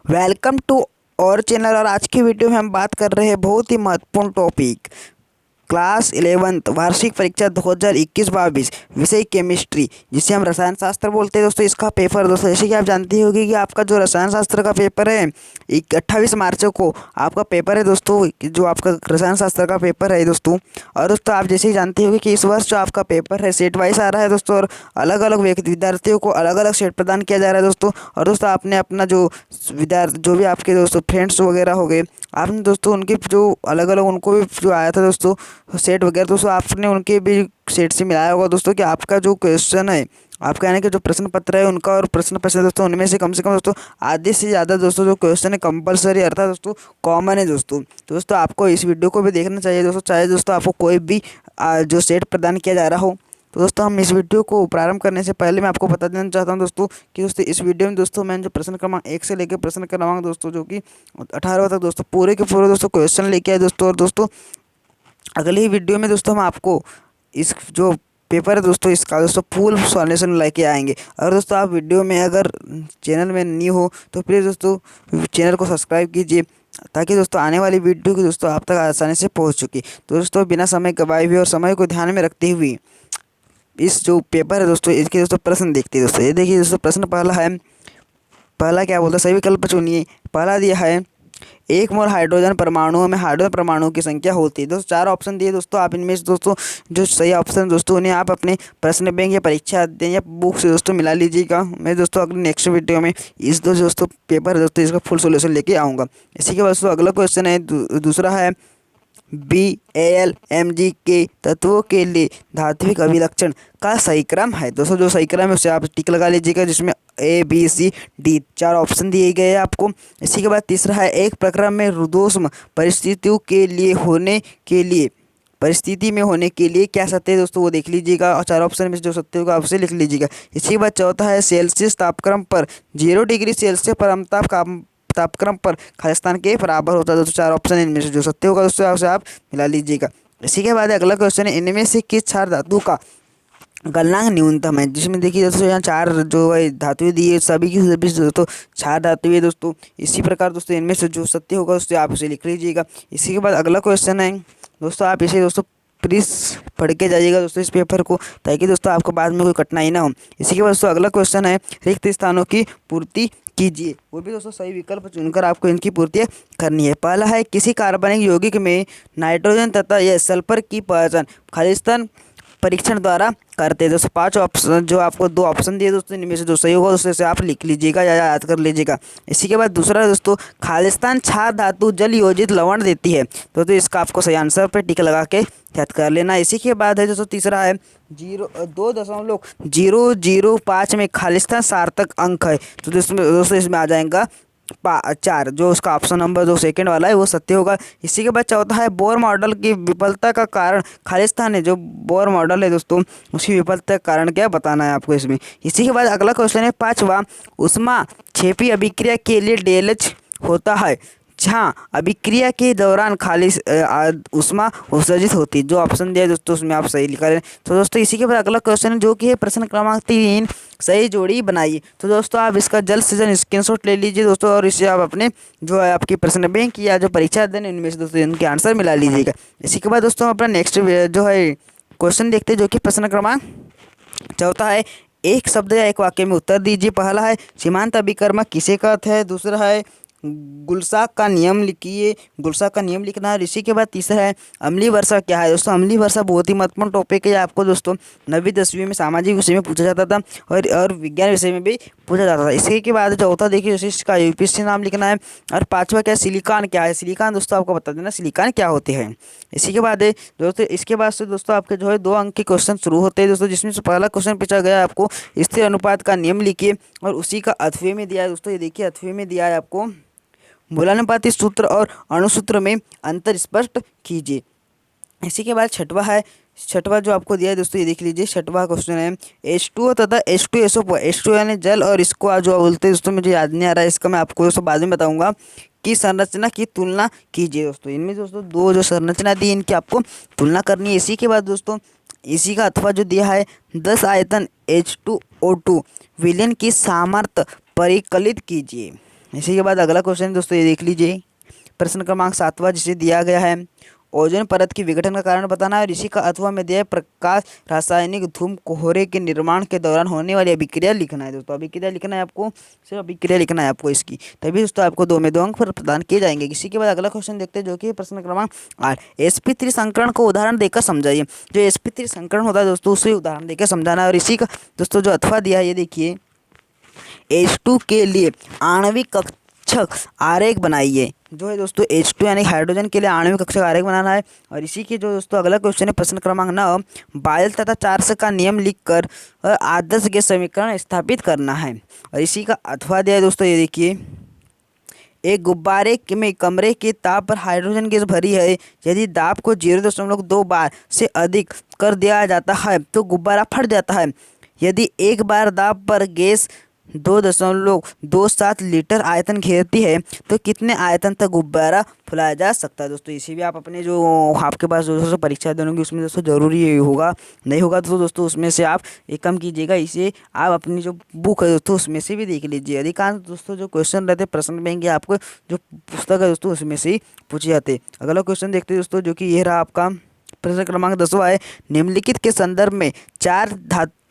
Welcome to और channel. और आज की वीडियो में हम बात कर रहे हैं बहुत ही महत्वपूर्ण टॉपिक क्लास 11th वार्षिक परीक्षा 2021-22 विषय केमिस्ट्री, जिसे हम रसायन शास्त्र बोलते हैं दोस्तों। इसका पेपर दोस्तों, जैसे कि आप जानते होंगे कि आपका जो रसायन शास्त्र का पेपर है 28 मार्च को आपका पेपर है दोस्तों, जो आपका रसायन शास्त्र का पेपर है दोस्तों। और दोस्तों आप जैसे ही जानते होंगे कि इस वर्ष जो आपका पेपर है सेट वाइज आ रहा है दोस्तों, और अलग अलग विद्यार्थियों को अलग अलग सेट प्रदान किया जा रहा है दोस्तों। और दोस्तों आपने अपना जो भी आपके दोस्तों फ्रेंड्स वगैरह हो गए, आपने दोस्तों उनके जो अलग अलग उनको भी जो आया था दोस्तों सेट वगैरह, दोस्तों आपने उनके भी सेट से मिलाया होगा दोस्तों कि आपका जो क्वेश्चन है, आपका यानी कि जो प्रश्न पत्र है उनका और प्रश्न पत्र दोस्तों, उनमें से कम दोस्तों आधे से ज़्यादा दोस्तों जो क्वेश्चन है कंपलसरी अर्थात दोस्तों कॉमन है दोस्तों। तो दोस्तों आपको इस वीडियो को भी देखना चाहिए दोस्तों, चाहे दोस्तों आपको कोई भी जो सेट प्रदान किया जा रहा हो। तो दोस्तों हम इस वीडियो को प्रारंभ करने से पहले मैं आपको बता देना चाहता हूं दोस्तों कि दोस्तों इस वीडियो में दोस्तों मैंने जो प्रश्न क्रमांक 1 से लेकर प्रश्न क्रमांक दोस्तों जो कि 18 तक दोस्तों पूरे के पूरे दोस्तों क्वेश्चन लेके आए दोस्तों। और दोस्तों अगली ही वीडियो में दोस्तों हम आपको इस जो पेपर है दोस्तों इसका दोस्तों फुल सॉल्यूशन लेके आएंगे। और दोस्तों आप वीडियो में अगर चैनल में न्यू हो तो प्लीज़ दोस्तों चैनल को सब्सक्राइब कीजिए, ताकि दोस्तों आने वाली वीडियो की दोस्तों आप तक आसानी से पहुंच चुकी। तो दोस्तों बिना समय गवाए हुए और समय को ध्यान में रखते हुए इस जो पेपर है दोस्तों इसके दोस्तों प्रश्न देखते हैं दोस्तों। ये देखिए दोस्तों प्रश्न पहला है, पहला क्या बोलता है, सही विकल्प चुनिए। पहला दिया है 1 मोल हाइड्रोजन परमाणुओं में हाइड्रोजन परमाणुओं की संख्या होती है दोस्तों। 4 ऑप्शन दिए दोस्तों, आप इनमें से दोस्तों जो सही ऑप्शन दोस्तों उन्हें आप अपने प्रश्न बैंक या परीक्षा अध्ययन या बुक से दोस्तों मिला लीजिएगा। मैं दोस्तों अगले नेक्स्ट वीडियो में इस दोस्तों पेपर है दोस्तों इसका फुल सोल्यूशन लेके आऊँगा। इसी के बाद दोस्तों अगला क्वेश्चन है दूसरा है BALMG के तत्वों के लिए धात्विक अभिलक्षण का सही क्रम है दोस्तों। जो सही क्रम है उसे आप टिक लगा लीजिएगा, जिसमें ABCD 4 ऑप्शन दिए गए हैं आपको। इसी के बाद तीसरा है एक प्रक्रम में रुद्धोष्म परिस्थितियों के लिए होने के लिए परिस्थिति में होने के लिए क्या सत्य है दोस्तों, वो देख लीजिएगा और 4 ऑप्शन में जो सत्य होगा आपसे लिख लीजिएगा। इसी के बाद चौथा है सेल्सियस तापक्रम पर 0 डिग्री सेल्सियस परम तापक्रम पर खालिस्तान के बराबर होता है दोस्तों। 4 ऑप्शन इनमें से जो सत्य होगा दोस्तों आपसे आप मिला लीजिएगा। इसी के बाद अगला क्वेश्चन है इनमें से किस क्षार धातु का गलनांक न्यूनतम है, जिसमें देखिए दोस्तों यहाँ 4 जो है धातुएं दी है, सभी की सभी दोस्तों 4 धातुएं है दोस्तों। इसी प्रकार दोस्तों इनमें से जो सत्य होगा दोस्तों आप उसे लिख लीजिएगा। इसी के बाद अगला क्वेश्चन है दोस्तों, आप इसे दोस्तों प्लीज़ पढ़ के जाइएगा दोस्तों इस पेपर को, ताकि दोस्तों आपको बाद में कोई कठिनाई ना हो। इसी के बाद दोस्तों अगला क्वेश्चन है रिक्त स्थानों की पूर्ति कीजिए, वो भी दोस्तों सही विकल्प चुनकर आपको इनकी पूर्ति करनी है। पहला है किसी कार्बनिक यौगिक में नाइट्रोजन तथा या सल्फर की पहचान खालिस्तान परीक्षण द्वारा करते हैं दोस्तों। 5 ऑप्शन जो आपको 2 ऑप्शन दिए दोस्तों, इनमें से जो सही होगा दोस्तों से आप लिख लीजिएगा या याद कर लीजिएगा। इसी के बाद दूसरा दोस्तों खालिस्तान क्षार धातु जल योजित लवण देती है तो इसका आपको सही आंसर पे टिक लगा के याद कर लेना। इसी के बाद है दोस्तों तीसरा है 2.005 में खालिस्तान सार्थक अंक है तो दोस्तों इसमें आ जाएगा 4, जो उसका ऑप्शन नंबर जो सेकंड वाला है वो सत्य होगा। इसी के बाद चौथा है बोर मॉडल की विफलता का कारण खालिस्तान है, जो बोर मॉडल है दोस्तों उसकी विफलता का कारण क्या बताना है आपको इसमें। इसी के बाद अगला क्वेश्चन है 5वां ऊष्मा क्षेपी अभिक्रिया के लिए डेलच होता है जहाँ अभिक्रिया के दौरान खालिश ऊष्मा उत्सर्जित होती है, जो ऑप्शन दिया है दोस्तों उसमें आप सही लिखा रहे। तो दोस्तों इसी के बाद अगला क्वेश्चन है जो कि है प्रश्न क्रमांक 3 सही जोड़ी बनाइए। तो दोस्तों आप इसका जल्द से जल्द स्क्रीनशॉट ले लीजिए दोस्तों, और इसे आप अपने जो है आपकी प्रश्न बैंक या जो परीक्षा दें इनमें से दोस्तों इनके आंसर मिला लीजिएगा। इसी के बाद दोस्तों हम अपना नेक्स्ट जो है क्वेश्चन देखते हैं, जो कि प्रश्न क्रमांक 4 है एक शब्द या एक वाक्य में उत्तर दीजिए। पहला है सीमांत अभिकर्मक किसे कहते हैं, दूसरा है गुलसाक का नियम लिखिए, गुलसाक का नियम लिखना है। इसी के बाद तीसरा है अम्लीय वर्षा क्या है दोस्तों। अम्लीय वर्षा बहुत ही महत्वपूर्ण टॉपिक है, आपको दोस्तों 9वीं 10वीं में सामाजिक विषय में पूछा जाता था और विज्ञान विषय में भी पूछा जाता था। इसी के बाद चौथा देखिए इसका यूपीएससी नाम लिखना है। और 5वां क्या है सिलिकॉन क्या है, सिलिकॉन दोस्तों आपको बता देना सिलिकॉन क्या होते हैं। इसी के बाद दोस्तों इसके बाद से दोस्तों आपके जो है 2 अंक के क्वेश्चन शुरू होते हैं दोस्तों, जिसमें से पहला क्वेश्चन पूछा गया आपको स्थिर अनुपात का नियम लिखिए, और उसी का अथवे में दिया है दोस्तों। ये देखिए अथवे में दिया है आपको मूलानुपाती सूत्र और अणुसूत्र में अंतर स्पष्ट कीजिए। इसी के बाद छठवा जो आपको दिया है दोस्तों, ये देख लीजिए। छठवा क्वेश्चन है H2O तथा H2SO H2 यानी जल और इसको जो बोलते हैं दोस्तों मुझे याद नहीं आ रहा है, इसका मैं आपको दोस्तों बाद में बताऊंगा कि संरचना की तुलना कीजिए दोस्तों। इनमें दोस्तों 2 जो संरचना दी इनकी आपको तुलना करनी है। इसी के बाद दोस्तों इसी का अथवा जो दिया है 10 आयतन H2O2 विलयन की सामर्थ्य परिकलित कीजिए। इसी के बाद अगला क्वेश्चन दोस्तों ये देख लीजिए, प्रश्न क्रमांक 7वां, जिसे दिया गया है ओजोन परत की विघटन का कारण बताना है और इसी का अथवा में दिया है प्रकाश रासायनिक धूम कोहरे के निर्माण के दौरान होने वाली अभिक्रिया लिखना है। दोस्तों अभिक्रिया लिखना है आपको, सिर्फ अभिक्रिया लिखना है आपको इसकी, तभी दोस्तों आपको 2 में 2 अंक पर प्रदान किए जाएंगे। इसी के बाद अगला क्वेश्चन देखते हैं, जो कि प्रश्न क्रमांक 8, sp3 संकरण को उदाहरण देकर समझाइए। जो sp3 संकरण होता है दोस्तों, उसे उदाहरण देकर समझाना है और इसी का दोस्तों जो अथवा दिया है ये देखिए, H2 के लिए आणविक कक्षक आरेख बनाइए। जो है दोस्तों H2 यानी हाइड्रोजन के लिए आणविक कक्षक आरेख बनाना है। और इसी के जो दोस्तों अगला क्वेश्चन है, प्रश्न क्रमांक 9, बायल तथा चार्ल्स का नियम लिखकर आदर्श गैस समीकरण स्थापित करना है। और इसी का अथवा दिया है दोस्तों, ये देखिए, एक गुब्बारे में कमरे के ताप पर हाइड्रोजन गैस भरी है। यदि दाब को 0.2 बार से अधिक कर दिया जाता है तो गुब्बारा फट जाता है। यदि एक बार दाब पर गैस 2.27 लीटर आयतन घेरती है तो कितने आयतन तक गुब्बारा फुलाया जा सकता है। दोस्तों इसी भी आप अपने जो आपके पास दोस्तों परीक्षा देंगे उसमें दोस्तों ज़रूरी ये होगा, नहीं होगा तो दोस्तों उसमें से आप एक कम कीजिएगा। इसे आप अपनी जो बुक है दोस्तों उसमें से भी देख लीजिए। अधिकांश दोस्तों जो क्वेश्चन रहते हैं प्रश्न बैंक के आपको जो पुस्तक है दोस्तों उसमें से ही पूछे जाते। अगला क्वेश्चन देखते हैं दोस्तों, जो कि ये रहा आपका प्रश्न क्रमांक 10वां है, निम्नलिखित के संदर्भ में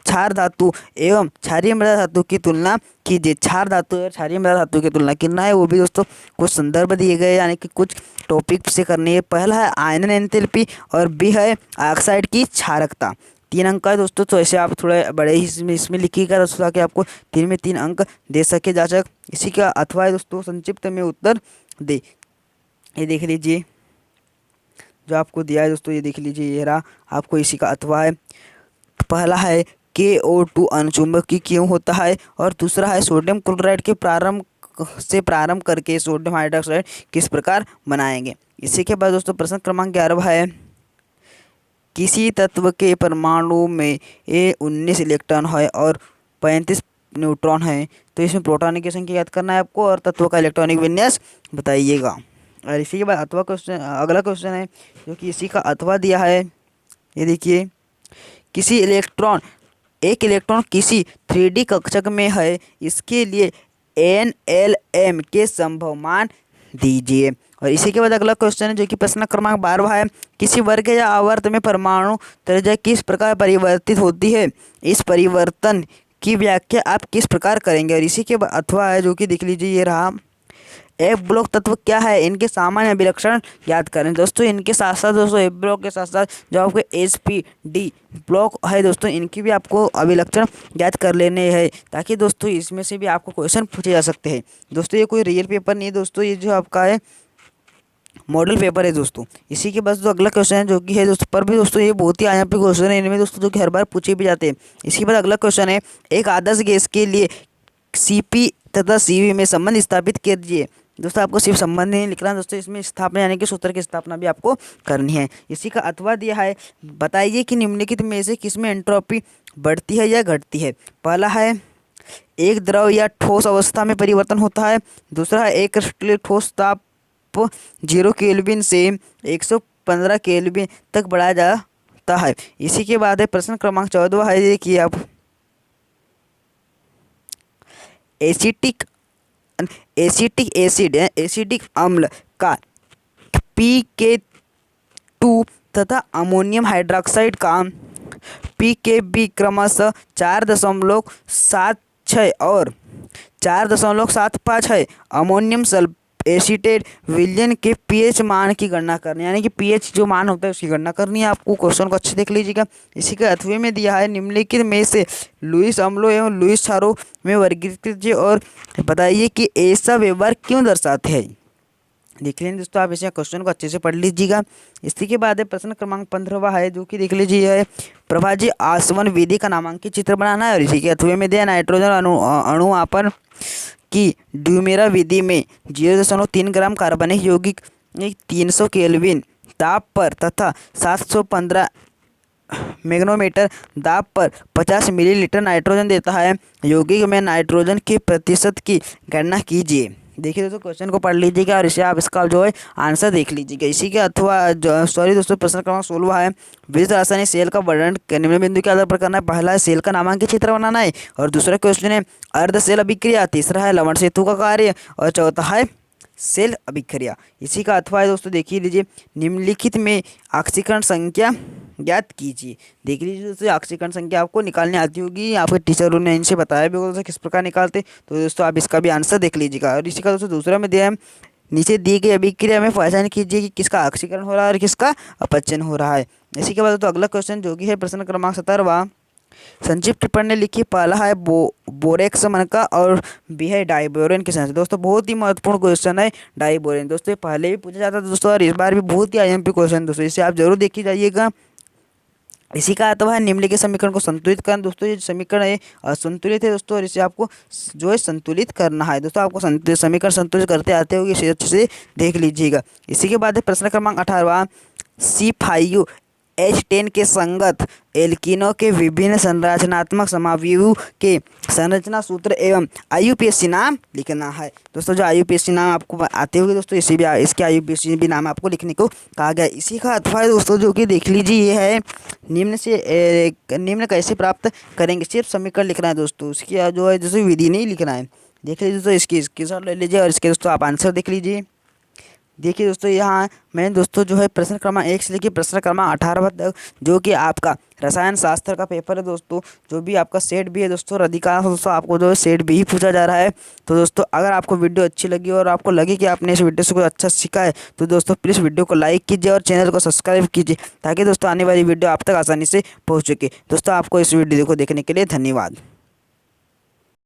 क्षार धातु एवं क्षारीय मृदा धातु की तुलना कीजिए। क्षार धातु और क्षारीय मृदा धातु की तुलना करना है, वो भी दोस्तों कुछ संदर्भ दिए गए यानी कि कुछ टॉपिक से करनी है। पहला है आयनन एंथैल्पी और बी है ऑक्साइड की क्षारकता। 3 अंक का है दोस्तों, तो ऐसे आप थोड़े बड़े ही इसमें लिखिएगा दोस्तों ताकि आपको 3 में 3 अंक दे सके जाचक। इसी का अथवा है दोस्तों, संक्षिप्त में उत्तर दे। ये देख लीजिए जो आपको दिया है दोस्तों, ये देख लीजिए, ये रहा आपको इसी का अथवा है। पहला है KO2 अणुचुंबकीय क्यों होता है, और दूसरा है सोडियम क्लोराइड के प्रारंभ करके सोडियम हाइड्रोक्साइड किस प्रकार बनाएंगे। इसी के बाद दोस्तों प्रश्न क्रमांक 11 है, किसी तत्व के परमाणु में 19 इलेक्ट्रॉन है और 35 न्यूट्रॉन है, तो इसमें प्रोटॉन की संख्या याद करना है आपको और तत्व का इलेक्ट्रॉनिक विन्यास बताइएगा। और इसी के बाद अथवा क्वेश्चन, अगला क्वेश्चन है जो कि इसी का अथवा दिया है, ये देखिए, एक इलेक्ट्रॉन किसी 3D कक्षक में है, इसके लिए NLM के संभव मान दीजिए। और इसी के बाद अगला क्वेश्चन है जो कि प्रश्न क्रमांक 12 है, किसी वर्ग या आवर्त में परमाणु त्रिज्या किस प्रकार परिवर्तित होती है, इस परिवर्तन की व्याख्या आप किस प्रकार करेंगे। और इसी के बाद अथवा है जो कि देख लीजिए, ये रहा, एफ ब्लॉक तत्व क्या है, इनके सामान्य अभिलक्षण याद करें। दोस्तों इनके साथ साथ दोस्तों एफ ब्लॉक के साथ साथ जो आपके SPD ब्लॉक है दोस्तों, इनकी भी आपको अभिलक्षण याद कर लेने हैं ताकि दोस्तों इसमें से भी आपको क्वेश्चन पूछे जा सकते हैं। दोस्तों ये कोई रियल पेपर नहीं है दोस्तों, ये जो आपका है मॉडल पेपर है दोस्तों। इसी के बाद जो अगला क्वेश्चन है जो कि है दोस्तों, पर भी दोस्तों ये बहुत ही आया पे क्वेश्चन है इनमें दोस्तों, जो कि हर बार पूछे भी जाते हैं। इसके बाद अगला क्वेश्चन है, एक आदर्श गैस के लिए CP तथा CV में संबंध स्थापित कीजिए। दोस्तों आपको सिर्फ संबंध नहीं लिखना दोस्तों, इसमें स्थापना यानी कि सूत्र की स्थापना भी आपको करनी है। इसी का अथवा दिया है, बताइए कि निम्नलिखित में से किसमें एंट्रोपी बढ़ती है या घटती है। पहला है एक द्रव या ठोस अवस्था में परिवर्तन होता है, दूसरा है एक क्रिस्टलीय ठोस ताप 0 केल्विन से 115 केल्विन तक बढ़ाया जाता है। इसी के बाद है प्रश्न क्रमांक 14 है, देखिए आप, एसिटिक अम्ल का pK2 तथा अमोनियम हाइड्रोक्साइड का pKb क्रमशः 4.76 और 4.75 है। अमोनियम एसीटेट विलयन के pH मान की गणना करनी यानी कि pH जो मान होता है उसकी गणना करनी है आपको। क्वेश्चन को अच्छे देख लीजिएगा। इसी के अथवे में दिया है, निम्नलिखित में से लुईस अम्लों एवं लुईस क्षारों में वर्गीकृत कीजिए और बताइए कि ऐसा व्यवहार क्यों दर्शाते हैं। देख लीजिए दोस्तों, आप इसे क्वेश्चन को अच्छे से पढ़ लीजिएगा। इसी के बाद है प्रश्न क्रमांक 15 है जो कि देख लीजिए है, प्रभाजी आसवन विधि का नामांकित चित्र बनाना है। और इसी के अथवे में दिया नाइट्रोजन अणुआपन की ड्यूमेरा विधि में 0.3 ग्राम कार्बनिक यौगिक 300 केल्विन दाब पर तथा 715 मैग्नोमीटर दाब पर 50 मिलीलीटर नाइट्रोजन देता है। यौगिक में नाइट्रोजन के प्रतिशत की गणना कीजिए। देखिए दोस्तों, क्वेश्चन को पढ़ लीजिएगा और इसे आप इसका जो है आंसर देख लीजिएगा। इसी के अथवा सॉरी दोस्तों, प्रश्न क्रमांक 16 है, विद्युत रासायनिक सेल का वर्णन निम्न बिंदु के आधार पर करना है। पहला है सेल का नामांकित चित्र बनाना है, और दूसरा क्वेश्चन है अर्ध सेल अभिक्रिया, तीसरा है लवण सेतु का कार्य, और चौथा है सेल अभिक्रिया। इसी का अथवा है दोस्तों, देखिए लीजिए, निम्नलिखित में ऑक्सीकरण संख्या ज्ञात कीजिए। देख लीजिए दोस्तों, ऑक्सीकरण संख्या आपको निकालने आती होगी, आपके टीचरों ने इनसे बताया भी होगा दोस्तों किस प्रकार निकालते। तो दोस्तों आप इसका भी आंसर देख लीजिएगा। और इसी का दोस्तों दूसरा में दिया है, नीचे दी गई अभिक्रिया में पहचान कीजिए कि किसका ऑक्सीकरण हो रहा है और किसका अपचयन हो रहा है। इसी के बाद तो अगला क्वेश्चन जो कि है प्रश्न क्रमांक 17वां, संक्षिप्त टिप्पणी ने लिखी। पहला है बोरेक्स मनका और बी है डाइबोरेन की संरचना। दोस्तों बहुत ही महत्वपूर्ण क्वेश्चन है डाइबोरेन। दोस्तों ये पहले भी पूछा जाता था दोस्तों, और इस बार भी बहुत ही आईएमपी क्वेश्चन दोस्तों, इसे आप जरूर देखी जाइएगा। इसी का अथवा है निम्नलिखित समीकरण को संतुलित करना। दोस्तों ये समीकरण है असंतुलित है दोस्तों, और इसे आपको जो है संतुलित करना है। दोस्तों आपको समीकरण संतुलित करते आते होंगे, इसे अच्छे से देख लीजिएगा। इसी के बाद है प्रश्न क्रमांक 18वां, C5H10 के संगत एल्कीनों के विभिन्न संरचनात्मक समावयवों के संरचना सूत्र एवं IUPAC नाम लिखना है। दोस्तों जो IUPAC नाम आपको आते होंगे दोस्तों, इसे भी इसके IUPAC भी नाम आपको लिखने को कहा गया। इसी का अथवा है दोस्तों, जो कि देख लीजिए, ये है निम्न कैसे प्राप्त करेंगे। सिर्फ समीकरण लिखना है दोस्तों, उसकी जो है दोस्तों विधि नहीं लिखना है। देख लीजिए दोस्तों, इसकी स्क्रीनशॉट ले लीजिए और इसके दोस्तों आप आंसर देख लीजिए। देखिए दोस्तों, यहाँ मैंने दोस्तों जो है प्रश्न क्रमांक 1 से लेकर प्रश्न क्रमांक 18 तक, जो कि आपका रसायन शास्त्र का पेपर है दोस्तों, जो भी आपका सेट भी है दोस्तों, अधिकांश दोस्तों आपको जो है सेट भी ही पूछा जा रहा है। तो दोस्तों अगर आपको वीडियो अच्छी लगी और आपको लगे कि आपने इस वीडियो से कुछ अच्छा सीखा है, तो दोस्तों प्लीज़ वीडियो को लाइक कीजिए और चैनल को सब्सक्राइब कीजिए, ताकि दोस्तों आने वाली वीडियो आप तक आसानी से पहुँच सके। दोस्तों आपको इस वीडियो को देखने के लिए धन्यवाद।